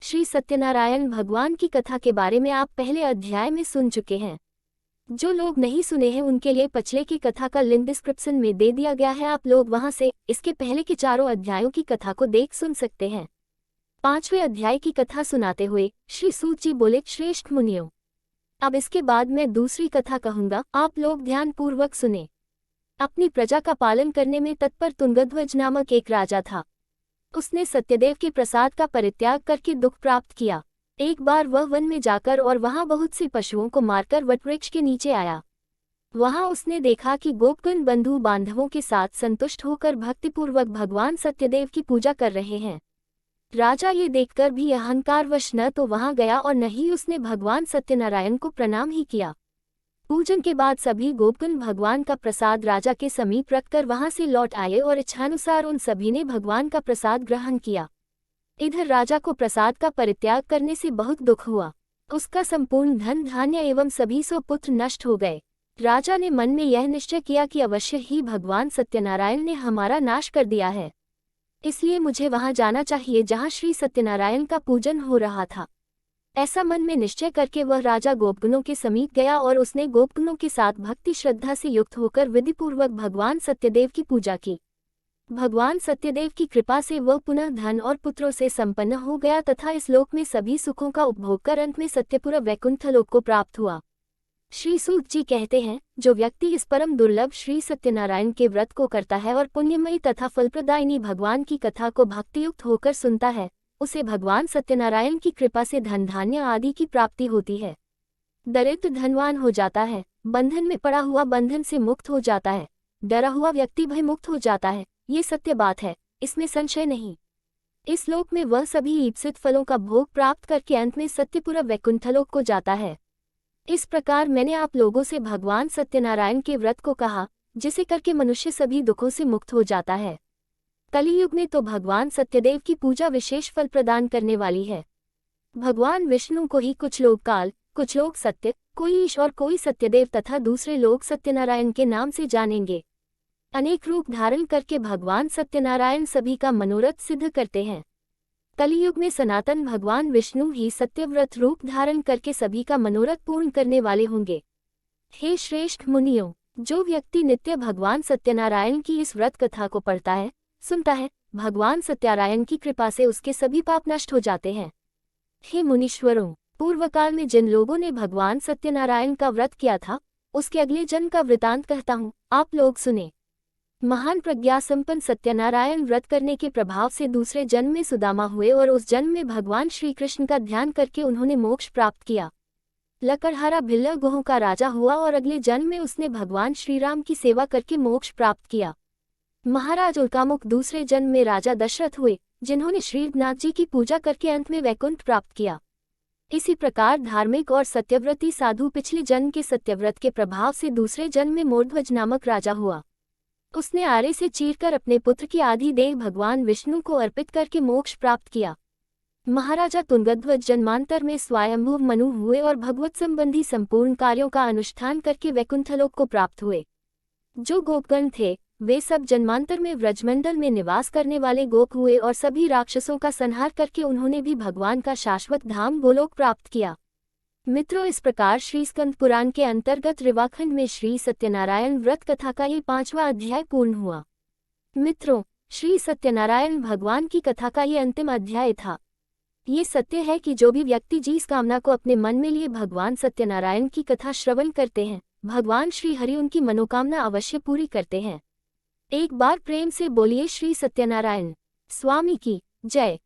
श्री सत्यनारायण भगवान की कथा के बारे में आप पहले अध्याय में सुन चुके हैं। जो लोग नहीं सुने हैं उनके लिए पिछले की कथा का लिंक डिस्क्रिप्शन में दे दिया गया है, आप लोग वहां से इसके पहले के चारों अध्यायों की कथा को देख सुन सकते हैं। 5वें अध्याय की कथा सुनाते हुए श्री सूत जी बोले, श्रेष्ठ मुनियों, अब इसके बाद मैं दूसरी कथा कहूंगा, आप लोग ध्यान पूर्वक सुने। अपनी प्रजा का पालन करने में तत्पर तुंगध्वज नामक एक राजा था। उसने सत्यदेव के प्रसाद का परित्याग करके दुख प्राप्त किया। एक बार वह वन में जाकर और वहां बहुत सी पशुओं को मारकर वटवृक्ष के नीचे आया। वहां उसने देखा कि गोपगण बंधु बांधवों के साथ संतुष्ट होकर भक्तिपूर्वक भगवान सत्यदेव की पूजा कर रहे हैं। राजा ये देखकर भी अहंकारवश न तो वहां गया और न ही उसने भगवान सत्यनारायण को प्रणाम ही किया। पूजन के बाद सभी गोपगण भगवान का प्रसाद राजा के समीप रखकर वहां से लौट आए और इच्छानुसार उन सभी ने भगवान का प्रसाद ग्रहण किया। इधर राजा को प्रसाद का परित्याग करने से बहुत दुख हुआ। उसका संपूर्ण धन धान्य एवं सभी सौ पुत्र नष्ट हो गए। राजा ने मन में यह निश्चय किया कि अवश्य ही भगवान सत्यनारायण ने हमारा नाश कर दिया है, इसलिए मुझे वहां जाना चाहिए जहां श्री सत्यनारायण का पूजन हो रहा था। ऐसा मन में निश्चय करके वह राजा गोपगणों के समीप गया और उसने गोपगणों के साथ भक्ति श्रद्धा से युक्त होकर विधिपूर्वक भगवान सत्यदेव की पूजा की। भगवान सत्यदेव की कृपा से वह पुनः धन और पुत्रों से संपन्न हो गया तथा इस लोक में सभी सुखों का उपभोग कर अंत में सत्यपुर वैकुंठ लोक को प्राप्त हुआ। श्री सूत जी कहते हैं, जो व्यक्ति इस परम दुर्लभ श्री सत्यनारायण के व्रत को करता है और पुण्यमयी तथा फलप्रदायिनी भगवान की कथा को भक्तियुक्त होकर सुनता है, उसे भगवान सत्यनारायण की कृपा से धन धान्य आदि की प्राप्ति होती है। दरिद्र धनवान हो जाता है, बंधन में पड़ा हुआ बंधन से मुक्त हो जाता है, डरा हुआ व्यक्ति भय मुक्त हो जाता है। ये सत्य बात है, इसमें संशय नहीं। इस लोक में वह सभी ईप्सित फलों का भोग प्राप्त करके अंत में सत्यपुर वैकुंठलोक को जाता है। इस प्रकार मैंने आप लोगों से भगवान सत्यनारायण के व्रत को कहा, जिसे करके मनुष्य सभी दुखों से मुक्त हो जाता है। कलियुग में तो भगवान सत्यदेव की पूजा विशेष फल प्रदान करने वाली है। भगवान विष्णु को ही कुछ लोग काल, कुछ लोग सत्य, कोई ईश और कोई सत्यदेव तथा दूसरे लोग सत्यनारायण के नाम से जानेंगे। अनेक रूप धारण करके भगवान सत्यनारायण सभी का मनोरथ सिद्ध करते हैं। कलियुग में सनातन भगवान विष्णु ही सत्यव्रत रूप धारण करके सभी का मनोरथ पूर्ण करने वाले होंगे। हे श्रेष्ठ मुनियों, जो व्यक्ति नित्य भगवान सत्यनारायण की इस व्रत कथा को पढ़ता है, सुनता है, भगवान सत्यनारायण की कृपा से उसके सभी पाप नष्ट हो जाते हैं। हे मुनीश्वरों, पूर्व काल में जिन लोगों ने भगवान सत्यनारायण का व्रत किया था, उसके अगले जन्म का वृतांत कहता हूँ, आप लोग सुने। महान प्रज्ञा संपन्न सत्यनारायण व्रत करने के प्रभाव से दूसरे जन्म में सुदामा हुए और उस जन्म में भगवान श्री कृष्ण का ध्यान करके उन्होंने मोक्ष प्राप्त किया। लकड़हारा भिल्ला गुहों का राजा हुआ और अगले जन्म में उसने भगवान श्रीराम की सेवा करके मोक्ष प्राप्त किया। महाराज उल्कामुख दूसरे जन्म में राजा दशरथ हुए, जिन्होंने श्रीनाथ जी की पूजा करके अंत में वैकुंठ प्राप्त किया। इसी प्रकार धार्मिक और सत्यव्रती साधु पिछले जन्म के सत्यव्रत के प्रभाव से दूसरे जन्म में मोरध्वज नामक राजा हुआ। उसने आरे से चीरकर अपने पुत्र की आधी देह भगवान विष्णु को अर्पित करके मोक्ष प्राप्त किया। महाराजा तुंगध्वज जन्मांतर में स्वयंभू मनु हुए और भगवत संबंधी संपूर्ण कार्यों का अनुष्ठान करके वैकुंठलोक को प्राप्त हुए। जो गोपगण थे, वे सब जन्मांतर में व्रजमंडल में निवास करने वाले गोप हुए और सभी राक्षसों का संहार करके उन्होंने भी भगवान का शाश्वत धाम गोलोक प्राप्त किया। मित्रों, इस प्रकार श्री स्कंद पुराण के अंतर्गत रिवाखंड में श्री सत्यनारायण व्रत कथा का ये 5वां अध्याय पूर्ण हुआ। मित्रों, श्री सत्यनारायण भगवान की कथा का ये अंतिम अध्याय था। ये सत्य है कि जो भी व्यक्ति जिस कामना को अपने मन में लिए भगवान सत्यनारायण की कथा श्रवण करते हैं, भगवान श्री हरि उनकी मनोकामना अवश्य पूरी करते हैं। एक बार प्रेम से बोलिए श्री सत्यनारायण स्वामी की जय।